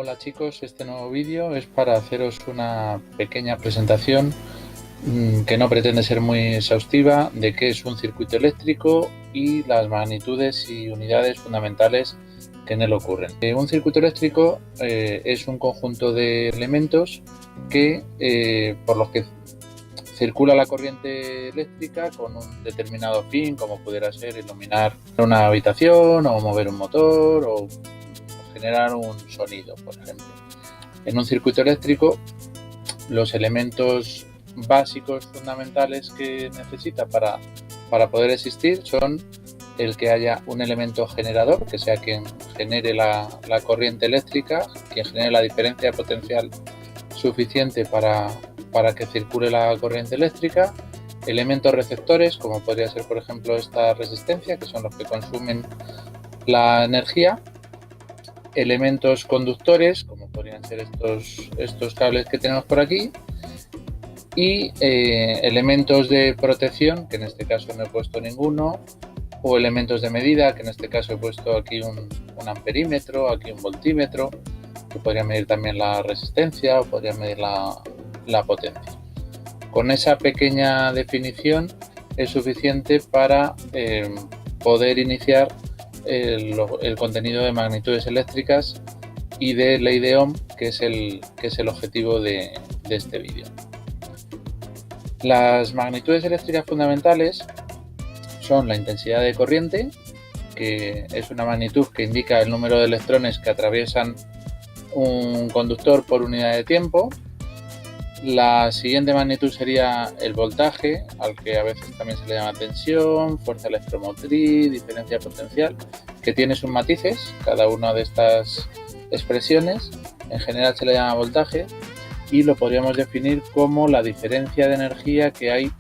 Hola chicos, este nuevo vídeo es para haceros una pequeña presentación que no pretende ser muy exhaustiva de qué es un circuito eléctrico y las magnitudes y unidades fundamentales que en él ocurren. Un circuito eléctrico es un conjunto de elementos por los que circula la corriente eléctrica con un determinado fin, como pudiera ser iluminar una habitación o mover un motor o generar un sonido, por ejemplo. En un circuito eléctrico, los elementos básicos fundamentales que necesita para poder existir son el que haya un elemento generador, que sea quien genere la corriente eléctrica, quien genere la diferencia potencial suficiente para que circule la corriente eléctrica, elementos receptores, como podría ser por ejemplo esta resistencia, que son los que consumen la energía, elementos conductores, como podrían ser estos cables que tenemos por aquí, y elementos de protección, que en este caso no he puesto ninguno, o elementos de medida, que en este caso he puesto aquí un amperímetro, aquí un voltímetro, que podría medir también la resistencia o podría medir la potencia. Con esa pequeña definición es suficiente para poder iniciar el contenido de magnitudes eléctricas y de ley de Ohm, que es el objetivo de este vídeo. Las magnitudes eléctricas fundamentales son la intensidad de corriente, que es una magnitud que indica el número de electrones que atraviesan un conductor por unidad de tiempo. La siguiente magnitud sería el voltaje, al que a veces también se le llama tensión, fuerza electromotriz, diferencia potencial, que tiene sus matices, cada una de estas expresiones. En general se le llama voltaje y lo podríamos definir como la diferencia de energía que hay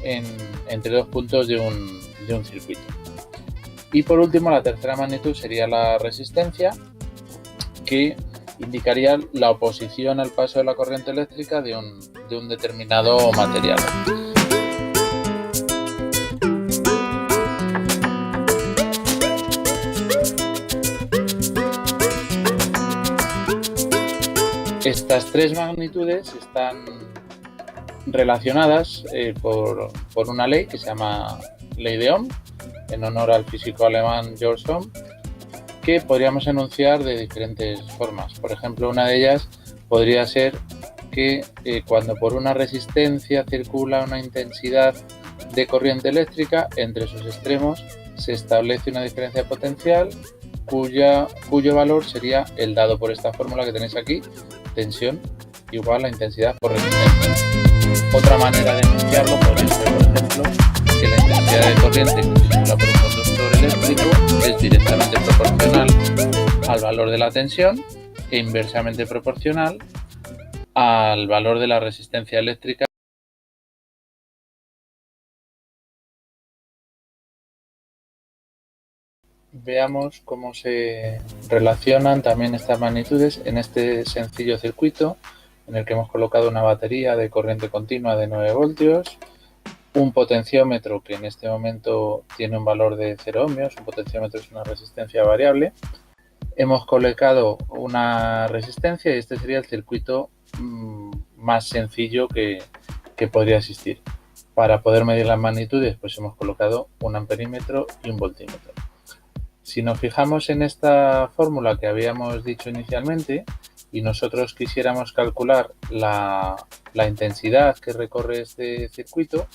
entre dos puntos de un circuito. Y por último, la tercera magnitud sería la resistencia, que indicaría la oposición al paso de la corriente eléctrica de un determinado material. Estas tres magnitudes están relacionadas por una ley que se llama ley de Ohm, en honor al físico alemán Georg Ohm, que podríamos enunciar de diferentes formas. Por ejemplo, una de ellas podría ser que cuando por una resistencia circula una intensidad de corriente eléctrica, entre sus extremos se establece una diferencia potencial cuyo valor sería el dado por esta fórmula que tenéis aquí, tensión igual a intensidad por resistencia. Otra manera de enunciarlo podría ser, por ejemplo, que la intensidad de corriente que circula por un conductor eléctrico es directamente proporcional al valor de la tensión e inversamente proporcional al valor de la resistencia eléctrica. Veamos cómo se relacionan también estas magnitudes en este sencillo circuito en el que hemos colocado una batería de corriente continua de 9 voltios, un potenciómetro que en este momento tiene un valor de 0 ohmios, un potenciómetro es una resistencia variable. Hemos colocado una resistencia y este sería el circuito más sencillo que podría existir. Para poder medir las magnitudes, pues hemos colocado un amperímetro y un voltímetro. Si nos fijamos en esta fórmula que habíamos dicho inicialmente y nosotros quisiéramos calcular la intensidad que recorre este circuito,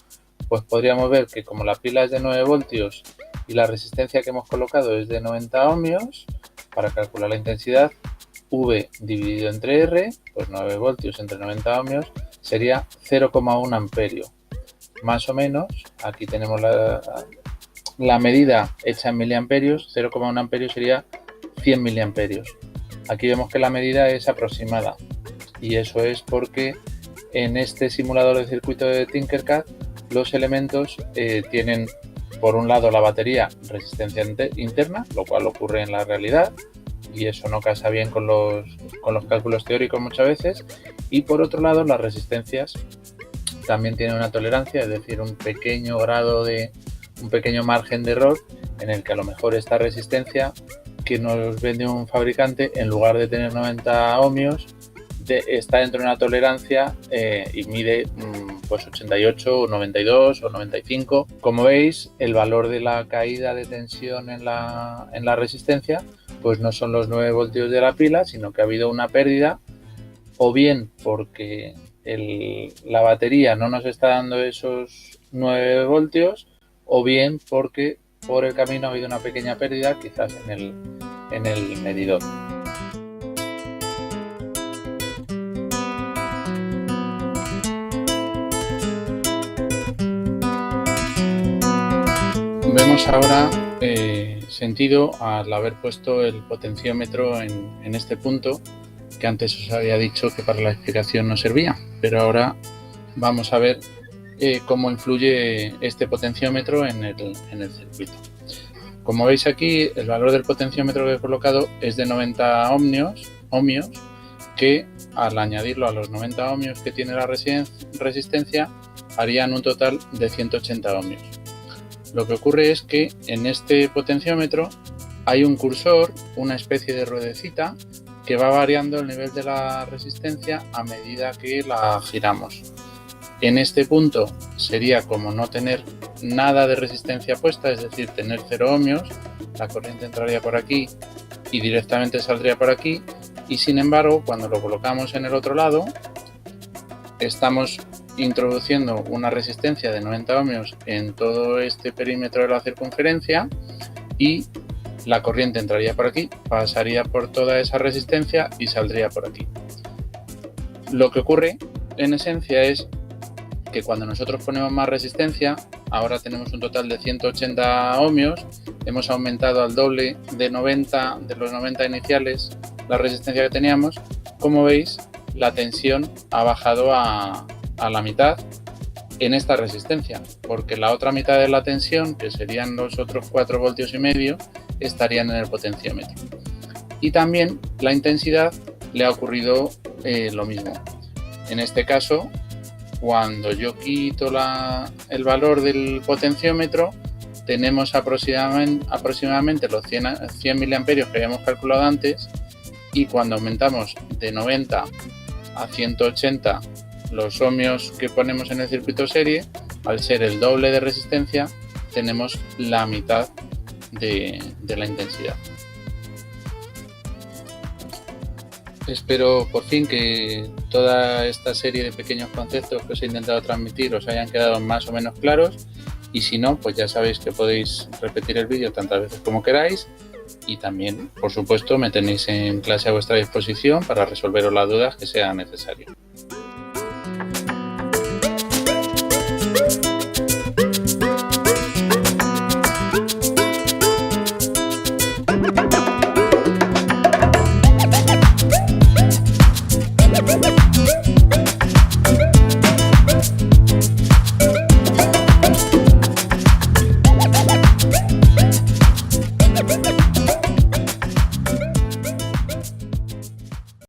pues podríamos ver que como la pila es de 9 voltios y la resistencia que hemos colocado es de 90 ohmios, para calcular la intensidad, V dividido entre R, pues 9 voltios entre 90 ohmios, sería 0,1 amperio. Más o menos, aquí tenemos la medida hecha en miliamperios, 0,1 amperio sería 100 miliamperios. Aquí vemos que la medida es aproximada y eso es porque en este simulador de circuito de Tinkercad los elementos tienen por un lado la batería resistencia interna, lo cual ocurre en la realidad y eso no casa bien con los cálculos teóricos muchas veces, y por otro lado las resistencias también tienen una tolerancia, es decir, un pequeño margen de error en el que a lo mejor esta resistencia que nos vende un fabricante, en lugar de tener 90 ohmios, está dentro de una tolerancia y mide pues 88 o 92 o 95. Como veis, el valor de la caída de tensión en la resistencia pues no son los 9 voltios de la pila, sino que ha habido una pérdida, o bien porque la batería no nos está dando esos 9 voltios, o bien porque por el camino ha habido una pequeña pérdida, quizás en el medidor. Vemos ahora sentido al haber puesto el potenciómetro en este punto, que antes os había dicho que para la explicación no servía, pero ahora vamos a ver cómo influye este potenciómetro en el circuito. Como veis aquí, el valor del potenciómetro que he colocado es de 90 ohmios, que al añadirlo a los 90 ohmios que tiene la resistencia harían un total de 180 ohmios. Lo que ocurre es que en este potenciómetro hay un cursor, una especie de ruedecita, que va variando el nivel de la resistencia a medida que la giramos. En este punto sería como no tener nada de resistencia puesta, es decir, tener 0 ohmios, la corriente entraría por aquí y directamente saldría por aquí, y sin embargo, cuando lo colocamos en el otro lado, estamos introduciendo una resistencia de 90 ohmios en todo este perímetro de la circunferencia y la corriente entraría por aquí, pasaría por toda esa resistencia y saldría por aquí. Lo que ocurre en esencia es que cuando nosotros ponemos más resistencia, ahora tenemos un total de 180 ohmios, hemos aumentado al doble de los 90 iniciales la resistencia que teníamos. Como veis, la tensión ha bajado a la mitad en esta resistencia, porque la otra mitad de la tensión, que serían los otros 4 voltios y medio, estarían en el potenciómetro. Y también la intensidad le ha ocurrido lo mismo. En este caso, cuando yo quito el valor del potenciómetro, tenemos aproximadamente los 100 miliamperios que habíamos calculado antes, y cuando aumentamos de 90 a 180 los ohmios que ponemos en el circuito serie, al ser el doble de resistencia, tenemos la mitad de la intensidad. Espero por fin que toda esta serie de pequeños conceptos que os he intentado transmitir os hayan quedado más o menos claros, y si no, pues ya sabéis que podéis repetir el vídeo tantas veces como queráis, y también, por supuesto, me tenéis en clase a vuestra disposición para resolveros las dudas que sea necesario.